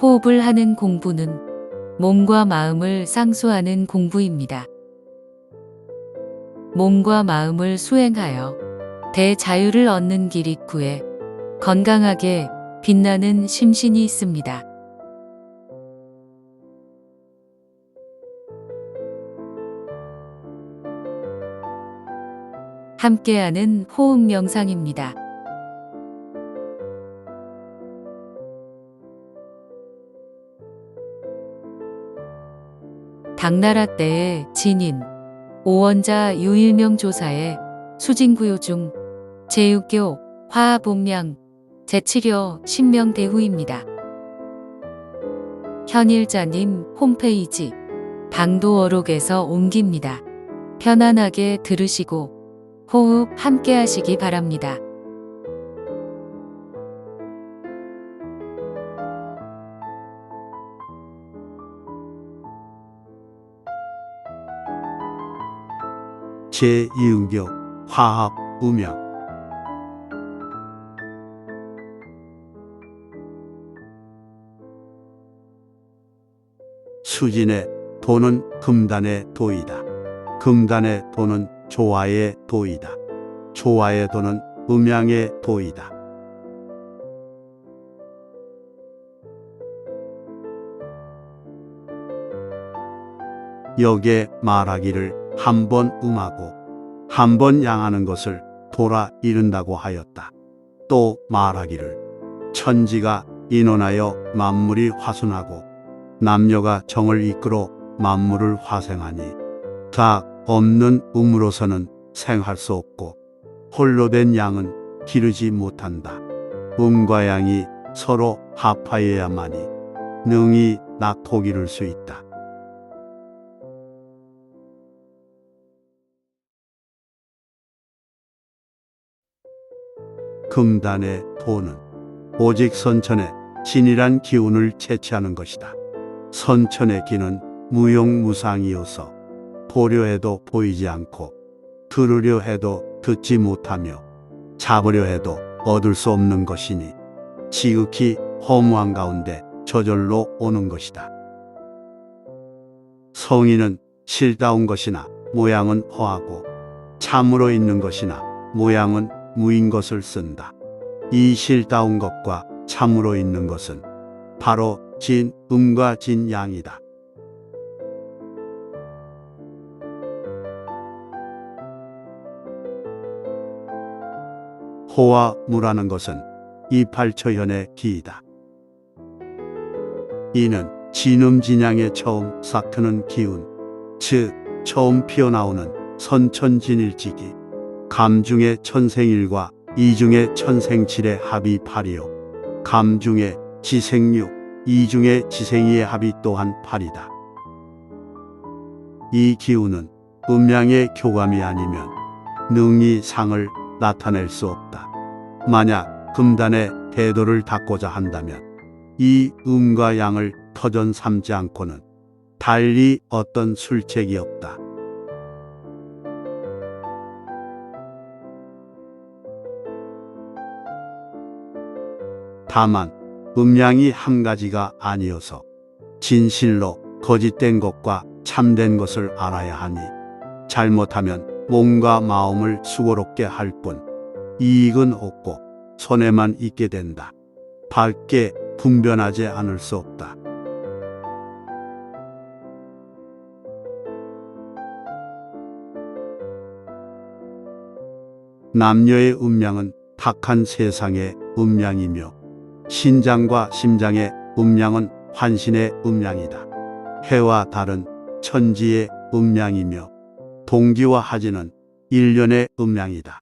호흡을 하는 공부는 몸과 마음을 상수하는 공부입니다. 몸과 마음을 수행하여 대자유를 얻는 길이 구해 건강하게 빛나는 심신이 있습니다. 함께하는 호흡 명상입니다. 당나라 때의 진인, 오원자 유일명 조사의 수진구요 중 제6교 화합봉량 제7여 신명대후입니다. 현일자님 홈페이지 방도어록에서 옮깁니다. 편안하게 들으시고 호흡 함께 하시기 바랍니다. 제2응교 화합 음양. 수진의 도는 금단의 도이다. 금단의 도는 조화의 도이다. 조화의 도는 음양의 도이다. 여기에 말하기를 한 번 응하고 한 번 양하는 것을 도라 이른다고 하였다. 또 말하기를 천지가 인원하여 만물이 화순하고 남녀가 정을 이끌어 만물을 화생하니 다 없는 음으로서는 생할 수 없고 홀로 된 양은 기르지 못한다. 음과 양이 서로 합하여야만이 능히 낳고 기를 수 있다. 금단의 도는 오직 선천의 진이란 기운을 채취하는 것이다. 선천의 기는 무용무상이어서 보려 해도 보이지 않고 들으려 해도 듣지 못하며 잡으려 해도 얻을 수 없는 것이니 지극히 허무한 가운데 저절로 오는 것이다. 성의는 실다운 것이나 모양은 허하고 참으로 있는 것이나 모양은 무인 것을 쓴다. 이 실다운 것과 참으로 있는 것은 바로 진음과 진양이다. 호와 무라는 것은 이팔초현의 기이다. 이는 진음진양의 처음 싹트는 기운, 즉 처음 피어나오는 선천진일지기, 감중의 천생일과 이중의 천생칠의 합이 8이요 감중의 지생육, 이중의 지생이의 합이 또한 8이다. 이 기운은 음양의 교감이 아니면 능히 상을 나타낼 수 없다. 만약 금단의 대도를 닦고자 한다면 이 음과 양을 터전 삼지 않고는 달리 어떤 술책이 없다. 다만 음양이 한 가지가 아니어서 진실로 거짓된 것과 참된 것을 알아야 하니 잘못하면 몸과 마음을 수고롭게 할 뿐 이익은 없고 손해만 있게 된다. 밝게 분별하지 않을 수 없다. 남녀의 음양은 탁한 세상의 음양이며 신장과 심장의 음양은 환신의 음양이다. 해와 달은 천지의 음양이며 동기와 하지는 일년의 음양이다.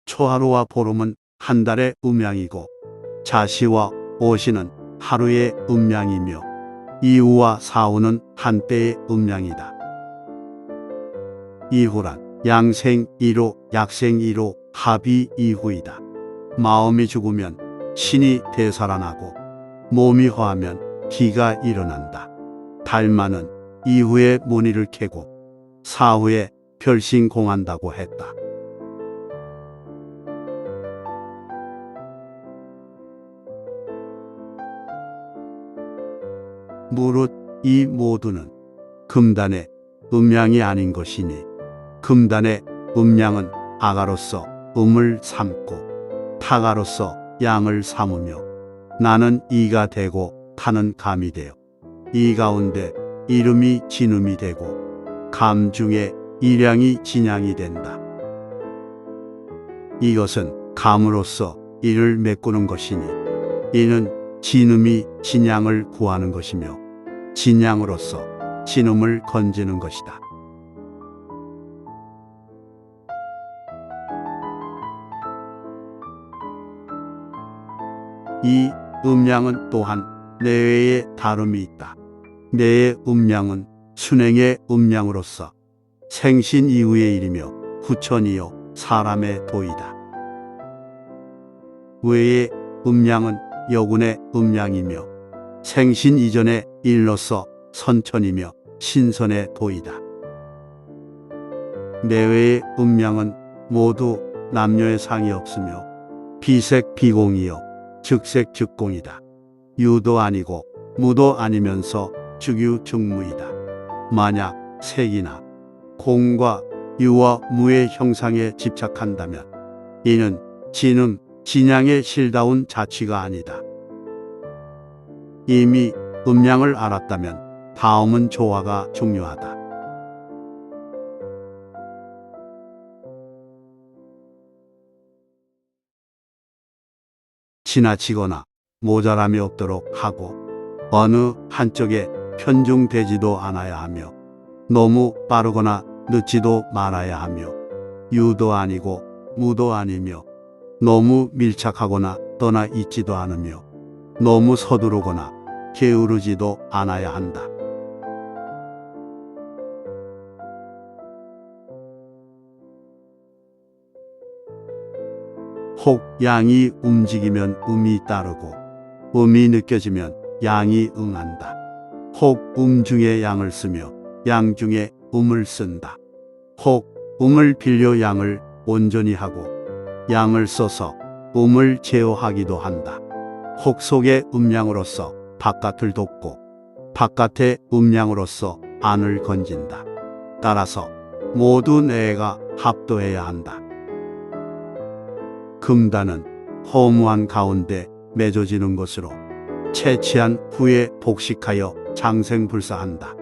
초하루와 보름은 한 달의 음양이고 자시와 오시는 하루의 음양이며 이후와 사후는 한때의 음양이다. 이후란 양생 이로 약생 이로 합이 이후이다. 마음이 죽으면 신이 되살아나고 몸이 허하면 기가 일어난다. 달마는 이후에 문의를 캐고 사후에 별신공한다고 했다. 무릇 이 모두는 금단의 음양이 아닌 것이니 금단의 음양은 아가로서 음을 삼고 타가로서 양을 삼으며 나는 이가 되고 타는 감이 되어 이 가운데 이름이 진음이 되고 감 중에 일양이 진양이 된다. 이것은 감으로서 이를 메꾸는 것이니 이는 진음이 진양을 구하는 것이며 진양으로서 진음을 건지는 것이다. 이 음양은 또한 내외에 다름이 있다. 내의 음양은 순행의 음양으로서 생신 이후의 일이며 후천이요 사람의 도이다. 외의 음양은 여군의 음양이며 생신 이전의 일로서 선천이며 신선의 도이다. 내외의 음양은 모두 남녀의 상이 없으며 비색 비공이요 즉색 즉공이다. 유도 아니고 무도 아니면서 즉유 즉무이다. 만약 색이나 공과 유와 무의 형상에 집착한다면 이는 진음, 진양의 실다운 자취가 아니다. 이미 음양을 알았다면 다음은 조화가 중요하다. 지나치거나 모자람이 없도록 하고 어느 한쪽에 편중되지도 않아야 하며 너무 빠르거나 늦지도 말아야 하며 유도 아니고 무도 아니며 너무 밀착하거나 떠나 있지도 않으며 너무 서두르거나 게으르지도 않아야 한다. 혹 양이 움직이면 음이 따르고 음이 느껴지면 양이 응한다. 혹 중에 양을 쓰며 양 중에 음을 쓴다. 혹 음을 빌려 양을 온전히 하고 양을 써서 음을 제어하기도 한다. 혹 속의 음양으로서 바깥을 돕고 바깥의 음양으로서 안을 건진다. 따라서 모두 내가 합도해야 한다. 금단은 허무한 가운데 맺어지는 것으로 채취한 후에 복식하여 장생불사한다.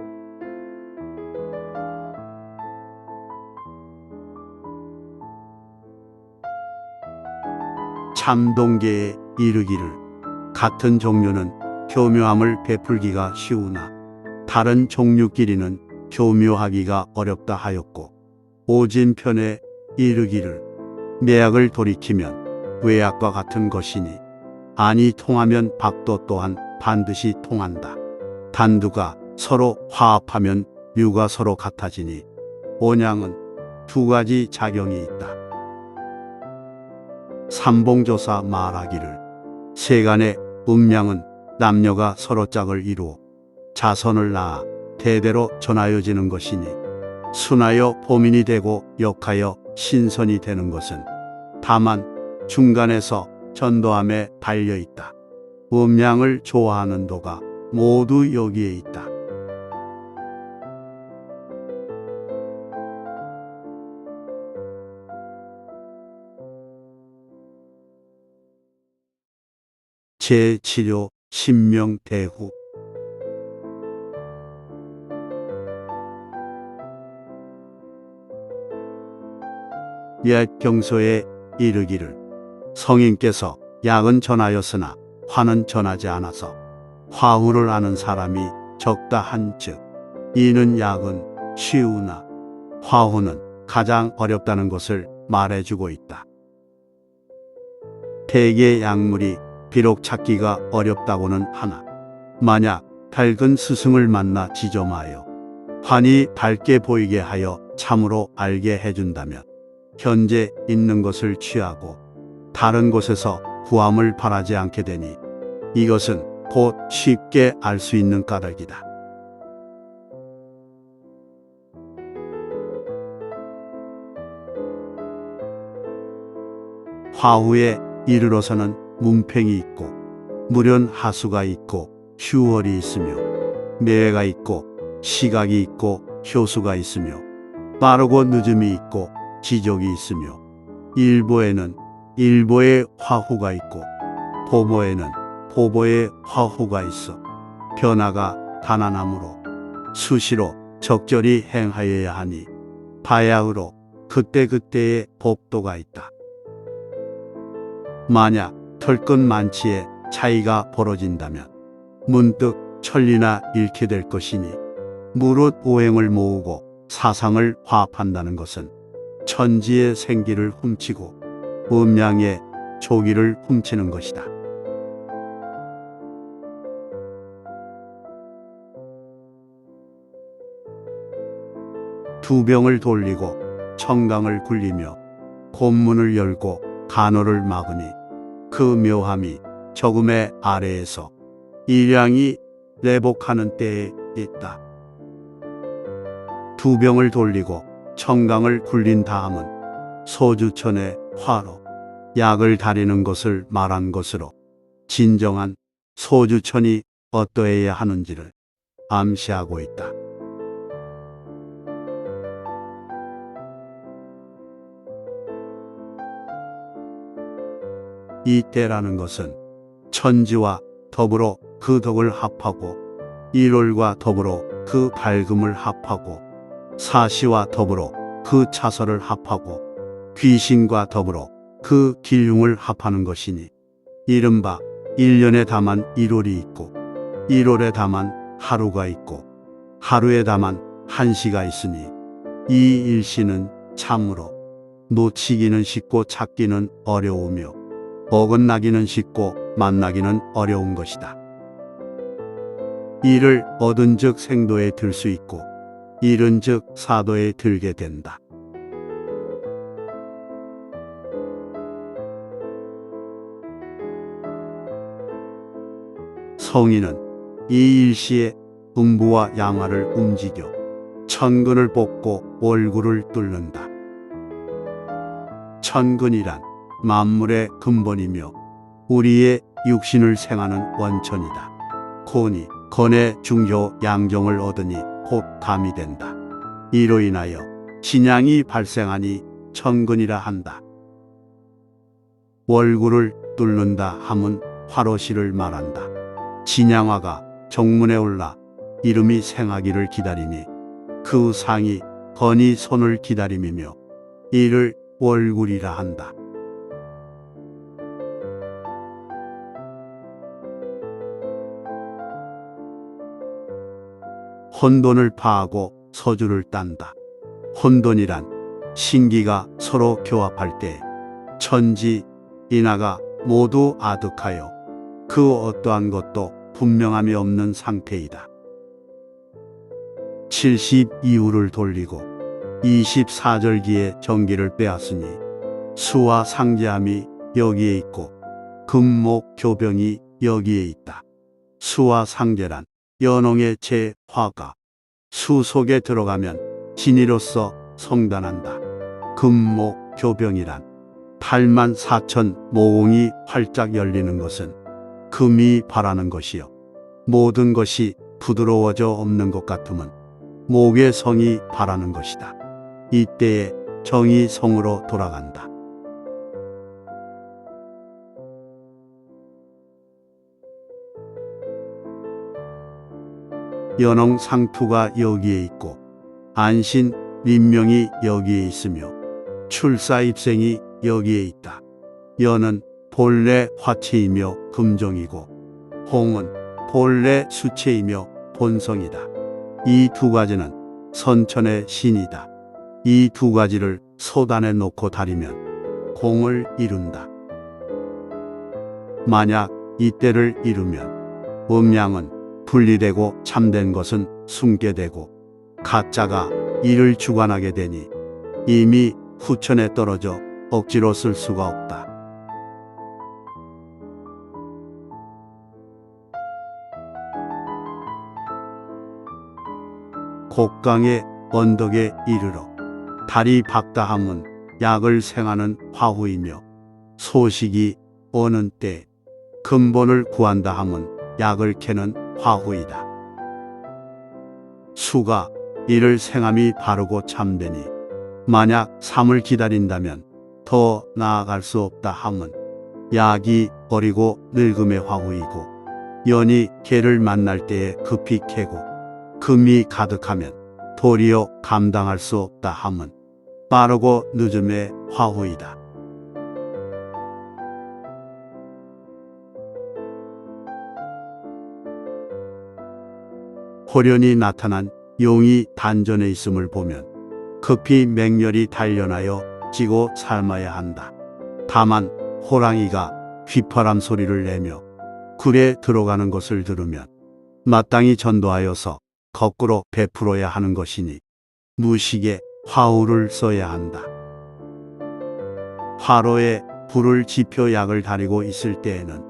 참동계에 이르기를 같은 종류는 교묘함을 베풀기가 쉬우나 다른 종류끼리는 교묘하기가 어렵다 하였고 오진편에 이르기를 매약을 돌이키면 외약과 같은 것이니 안이 통하면 박도 또한 반드시 통한다. 단두가 서로 화합하면 류가 서로 같아지니 온양은 두 가지 작용이 있다. 삼봉조사 말하기를 세간의 음양은 남녀가 서로 짝을 이루어 자선을 낳아 대대로 전하여지는 것이니 순하여 보민이 되고 역하여 신선이 되는 것은 다만 중간에서 전도함에 달려 있다. 음양을 좋아하는 도가 모두 여기에 있다. 제치료 신명대후 옛 경서에 이르기를 성인께서 약은 전하였으나 화는 전하지 않아서 화후를 아는 사람이 적다 한즉 이는 약은 쉬우나 화후는 가장 어렵다는 것을 말해주고 있다. 대개 약물이 비록 찾기가 어렵다고는 하나 만약 밝은 스승을 만나 지점하여 환히 밝게 보이게 하여 참으로 알게 해준다면 현재 있는 것을 취하고 다른 곳에서 구함을 바라지 않게 되니 이것은 곧 쉽게 알 수 있는 까닭이다. 화후에 이르러서는 문팽이 있고 무련 하수가 있고 휴월이 있으며 매가 있고 시각이 있고 효수가 있으며 빠르고 늦음이 있고 지족이 있으며 일보에는 일보의 화후가 있고 보보에는 보보의 화후가 있어 변화가 단안함으로 수시로 적절히 행하여야 하니 바야흐로 그때그때의 법도가 있다. 만약 털끝 만치에 차이가 벌어진다면 문득 천리나 잃게 될 것이니 무릇 오행을 모으고 사상을 화합한다는 것은 천지의 생기를 훔치고 음양의 조기를 훔치는 것이다. 두 병을 돌리고 청강을 굴리며 곤문을 열고 간호를 막으니 그 묘함이 저금의 아래에서 일양이 내복하는 때에 있다. 두 병을 돌리고 청강을 굴린 다음은 소주천의 화로 약을 다리는 것을 말한 것으로 진정한 소주천이 어떠해야 하는지를 암시하고 있다. 이 때라는 것은 천지와 더불어 그 덕을 합하고 일월과 더불어 그 밝음을 합하고 사시와 더불어 그 차설을 합하고 귀신과 더불어 그 길흉을 합하는 것이니 이른바 1년에 다만 1월이 있고 1월에 다만 하루가 있고 하루에 다만 한시가 있으니 이 일시는 참으로 놓치기는 쉽고 찾기는 어려우며 어긋나기는 쉽고 만나기는 어려운 것이다. 이를 얻은 즉 생도에 들 수 있고 잃은 즉 사도에 들게 된다. 성인은 이 일시에 음부와 양화를 움직여 천근을 뽑고 월구를 뚫는다. 천근이란 만물의 근본이며 우리의 육신을 생하는 원천이다. 곤이 건의 중효 양정을 얻으니 곧 감이 된다. 이로 인하여 진양이 발생하니 천근이라 한다. 월구를 뚫는다 함은 화로시를 말한다. 진양화가 정문에 올라 이름이 생하기를 기다리니 그 상이 건이 손을 기다림이며 이를 월굴이라 한다. 혼돈을 파하고 서주를 딴다. 혼돈이란 신기가 서로 교합할 때 천지, 인하가 모두 아득하여 그 어떠한 것도 분명함이 없는 상태이다. 72우를 돌리고 24절기의 정기를 빼앗으니 수와 상제함이 여기에 있고 금목 교병이 여기에 있다. 수와 상제란 연홍의 제화가 수 속에 들어가면 진이로서 성단한다. 금목 교병이란 8만 4천 모공이 활짝 열리는 것은 금이 바라는 것이요 모든 것이 부드러워져 없는 것 같음은 목의 성이 바라는 것이다. 이때에 정이 성으로 돌아간다. 연홍 상투가 여기에 있고 안신 민명이 여기에 있으며 출사 입생이 여기에 있다. 연은 본래 화체이며 금종이고 홍은 본래 수체이며 본성이다. 이 두 가지는 선천의 신이다. 이 두 가지를 소단에 놓고 다리면 공을 이룬다. 만약 이때를 이루면 음양은 분리되고 참된 것은 숨게 되고 가짜가 이를 주관하게 되니 이미 후천에 떨어져 억지로 쓸 수가 없다. 곡강의 언덕에 이르러 달이 박다함은 약을 생하는 화후이며 소식이 오는 때 근본을 구한다 함은 약을 캐는 화후이다. 수가 이를 생함이 바르고 참되니 만약 삶을 기다린다면 더 나아갈 수 없다 함은 약이 버리고 늙음의 화후이고 연이 개를 만날 때에 급히 캐고 금이 가득하면 도리어 감당할 수 없다 함은 빠르고 늦음의 화후이다. 호련히 나타난 용이 단전에 있음을 보면 급히 맹렬히 단련하여 찌고 삶아야 한다. 다만 호랑이가 휘파람 소리를 내며 굴에 들어가는 것을 들으면 마땅히 전도하여서 거꾸로 베풀어야 하는 것이니 무식에 화우를 써야 한다. 화로에 불을 지펴 약을 다리고 있을 때에는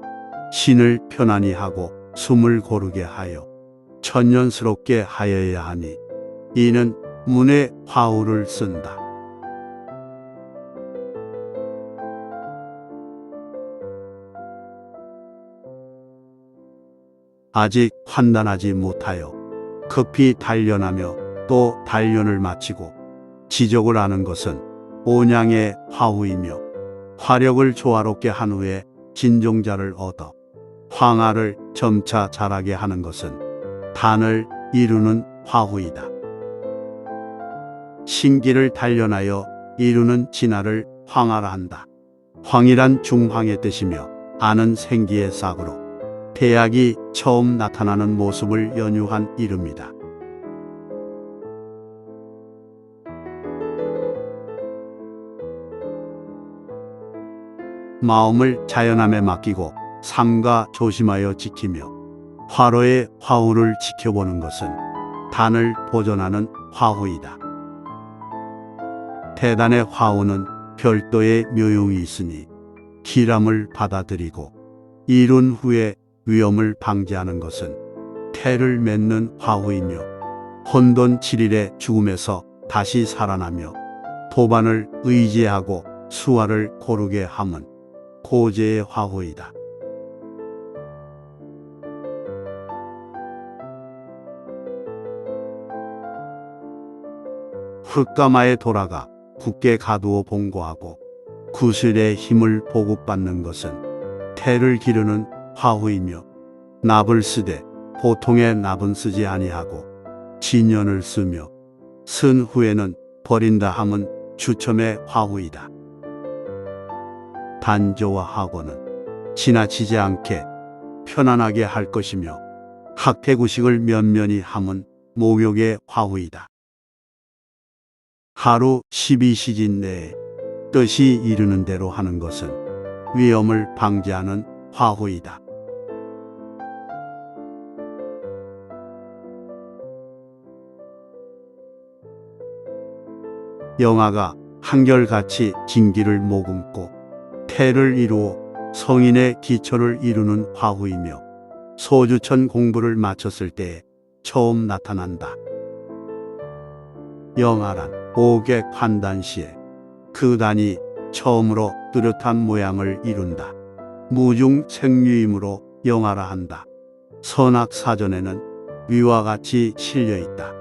신을 편안히 하고 숨을 고르게 하여 천연스럽게 하여야 하니 이는 문에 화우를 쓴다. 아직 판단하지 못하여 급히 단련하며 또 단련을 마치고 지적을 하는 것은 온양의 화후이며 화력을 조화롭게 한 후에 진종자를 얻어 황하를 점차 자라게 하는 것은 단을 이루는 화후이다. 신기를 단련하여 이루는 진화를 황하라 한다. 황이란 중황의 뜻이며 아는 생기의 싹으로 태약이 처음 나타나는 모습을 연유한 이름이다. 마음을 자연함에 맡기고 삼가 조심하여 지키며 화로의 화우를 지켜보는 것은 단을 보존하는 화후이다. 태단의 화우는 별도의 묘용이 있으니 기람을 받아들이고 이룬 후에 위험을 방지하는 것은 태를 맺는 화후이며 혼돈 7일의 죽음에서 다시 살아나며 도반을 의지하고 수화를 고르게 함은 고제의 화후이다. 흙가마에 돌아가 굳게 가두어 봉고하고 구슬의 힘을 보급받는 것은 태를 기르는 화후이며 납을 쓰되 보통의 납은 쓰지 아니하고 진연을 쓰며 쓴 후에는 버린다 함은 주첨의 화후이다. 단조와 학원은 지나치지 않게 편안하게 할 것이며 학태구식을 면면히 함은 목욕의 화후이다. 하루 12시간 내에 뜻이 이르는 대로 하는 것은 위험을 방지하는 화후이다. 영아가 한결같이 진기를 머금고 태를 이루어 성인의 기초를 이루는 화후이며 소주천 공부를 마쳤을 때에 처음 나타난다. 영아란 오객 환단 시에 그 단이 처음으로 뚜렷한 모양을 이룬다. 무중 생류이므로 영아라 한다. 선악사전에는 위와 같이 실려 있다.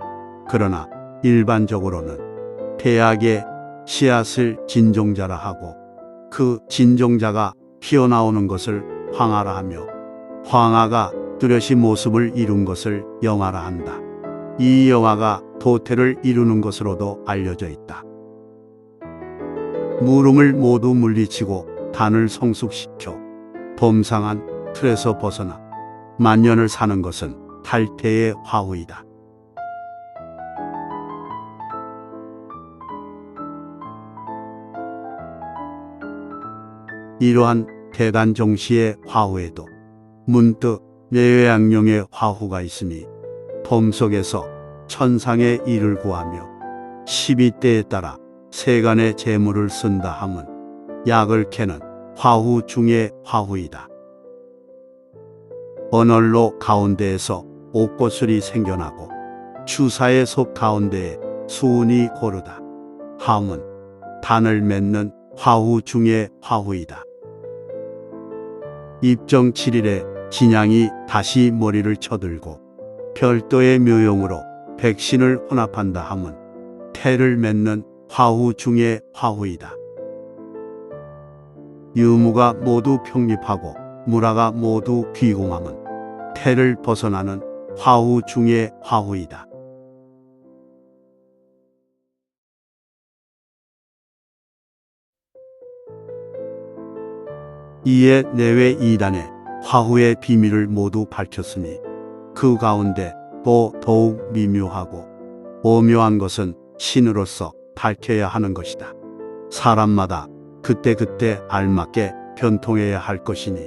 그러나 일반적으로는 태약의 씨앗을 진종자라 하고 그 진종자가 피어나오는 것을 황하라 하며 황하가 뚜렷이 모습을 이룬 것을 영아라 한다. 이 영아가 도태를 이루는 것으로도 알려져 있다. 물음을 모두 물리치고 단을 성숙시켜 범상한 틀에서 벗어나 만년을 사는 것은 탈퇴의 화후이다. 이러한 대단 정시의 화후에도 문득 내외양룡의 화후가 있으니 범속에서 천상의 일을 구하며 12대에 따라 세간의 재물을 쓴다 함은 약을 캐는 화후 중의 화후이다. 언얼로 가운데에서 옥고슬이 생겨나고 주사의 속 가운데에 수운이 고르다 함은 단을 맺는 화후 중의 화후이다. 입정 7일에 진양이 다시 머리를 쳐들고 별도의 묘용으로 백신을 혼합한다 함은 태를 맺는 화후 중의 화후이다. 유무가 모두 평립하고 무라가 모두 귀공함은 태를 벗어나는 화후 중의 화후이다. 이에 내외 이단의 화후의 비밀을 모두 밝혔으니 그 가운데 또 더욱 미묘하고 오묘한 것은 신으로서 밝혀야 하는 것이다. 사람마다 그때그때 알맞게 변통해야 할 것이니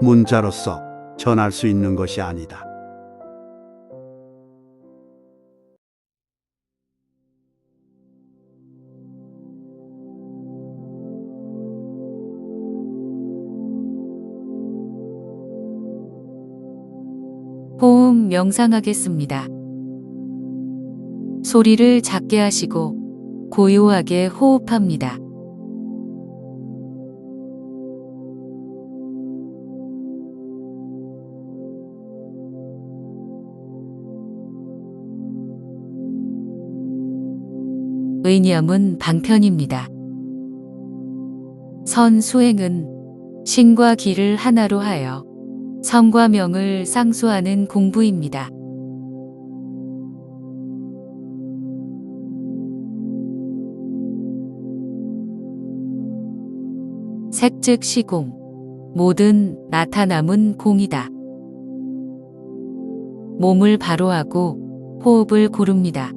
문자로서 전할 수 있는 것이 아니다. 호흡 명상하겠습니다. 소리를 작게 하시고 고요하게 호흡합니다. 의념은 방편입니다. 선수행은 신과 기를 하나로 하여 성과 명을 상수하는 공부입니다. 색즉 시공, 모든 나타남은 공이다. 몸을 바로 하고 호흡을 고릅니다.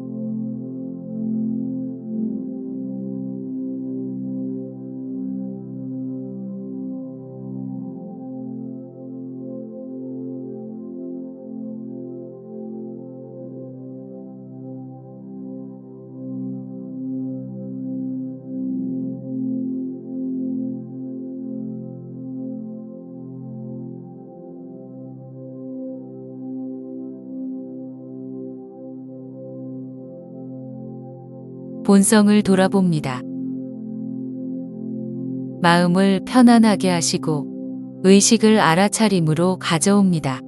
본성을 돌아봅니다. 마음을 편안하게 하시고 의식을 알아차림으로 가져옵니다.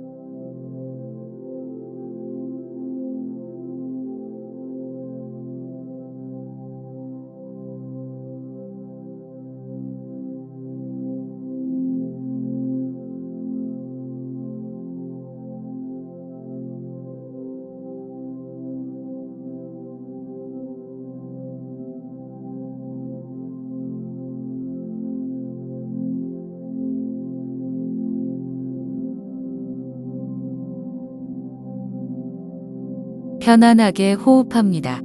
편안하게 호흡합니다.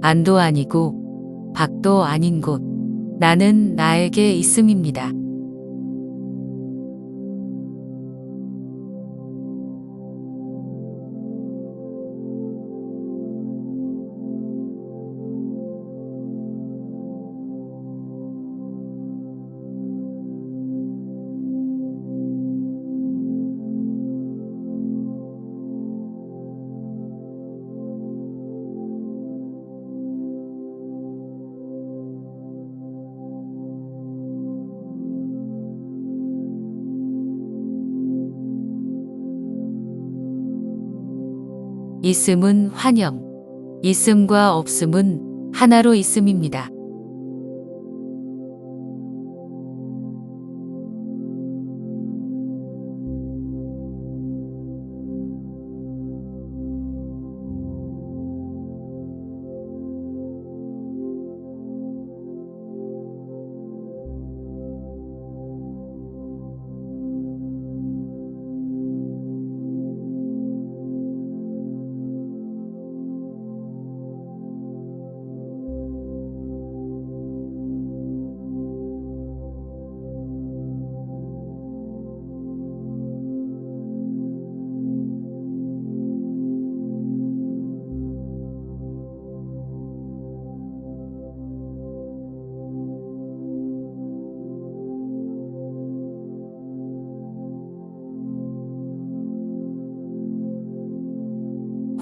안도 아니고 밖도 아닌 곳, 나는 나에게 있음입니다. 있음은 환영, 있음과 없음은 하나로 있음입니다.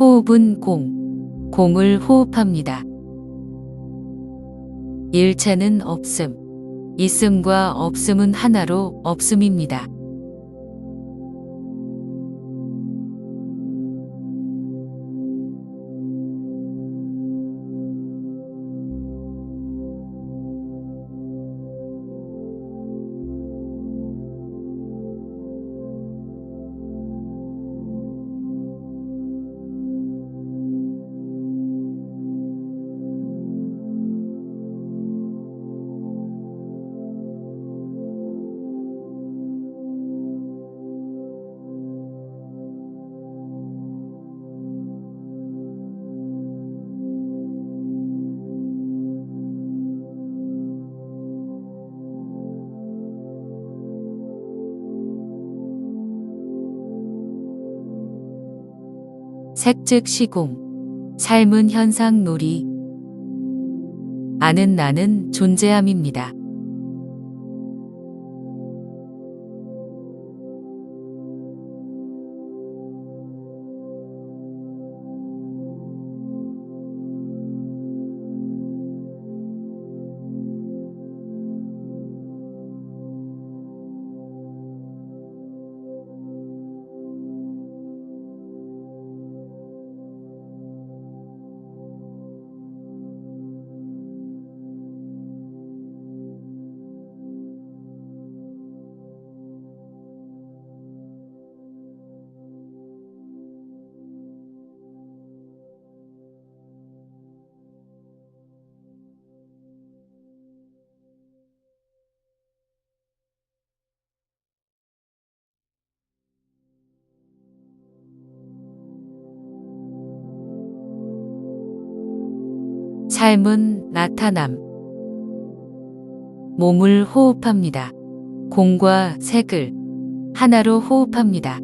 호흡은 공, 공을 호흡합니다. 일체는 없음, 있음과 없음은 하나로 없음입니다. 색즉 시공, 삶은 현상 놀이. 아는 나는 존재함입니다. 삶은 나타남. 몸을 호흡합니다. 공과 색을 하나로 호흡합니다.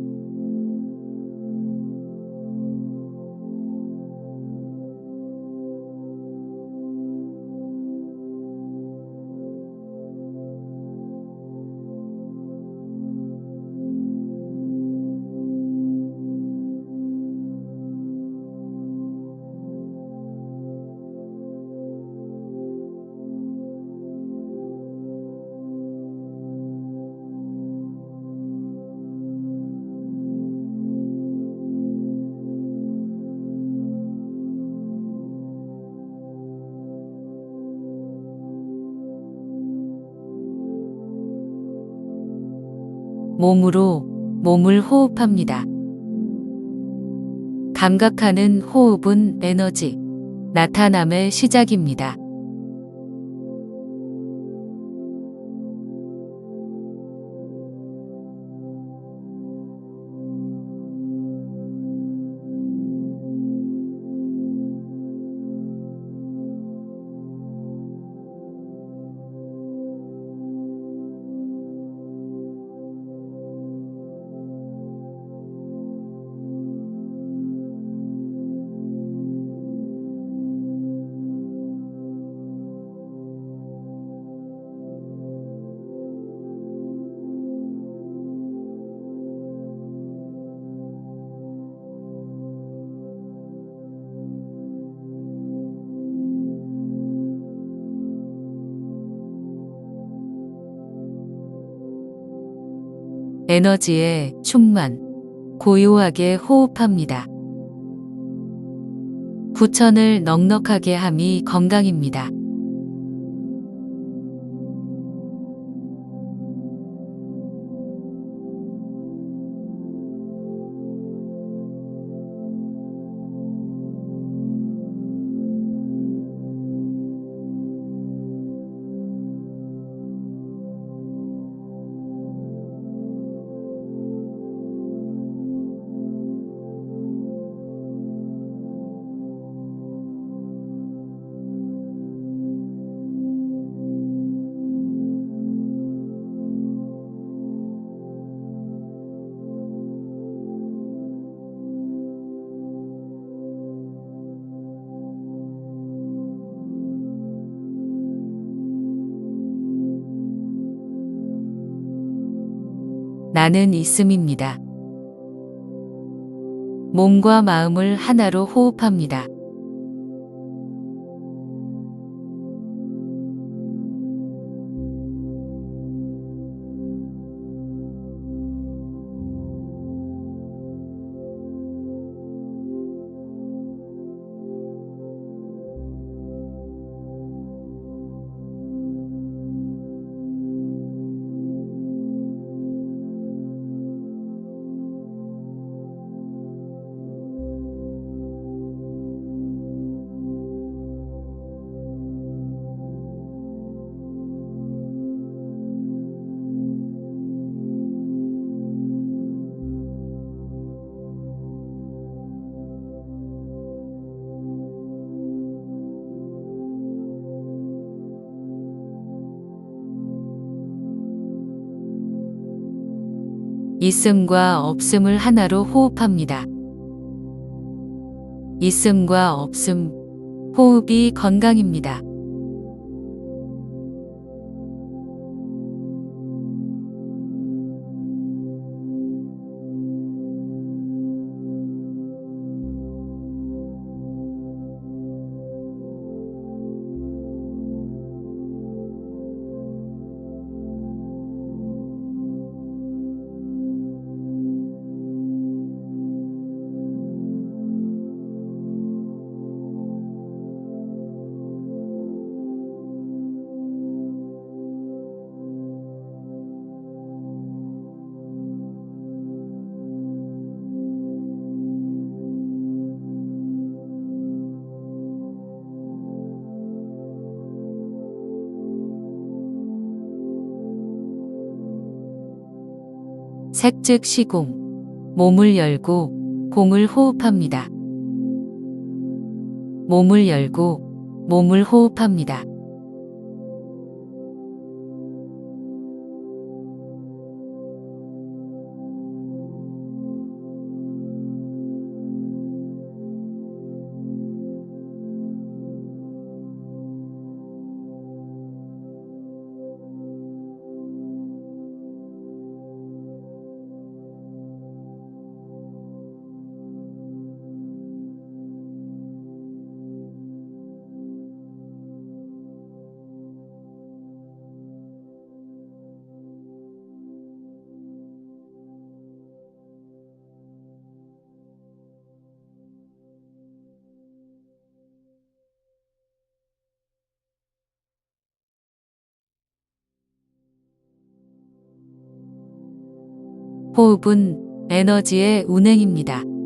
몸으로 몸을 호흡합니다. 감각하는 호흡은 에너지, 나타남의 시작입니다. 에너지의 충만, 고요하게 호흡합니다. 구천을 넉넉하게 함이 건강입니다. 나는 있음입니다. 몸과 마음을 하나로 호흡합니다. 있음과 없음을 하나로 호흡합니다. 있음과 없음, 호흡이 건강입니다. 색즉 시공. 몸을 열고 공을 호흡합니다. 몸을 열고 몸을 호흡합니다. 호흡은 에너지의 운행입니다.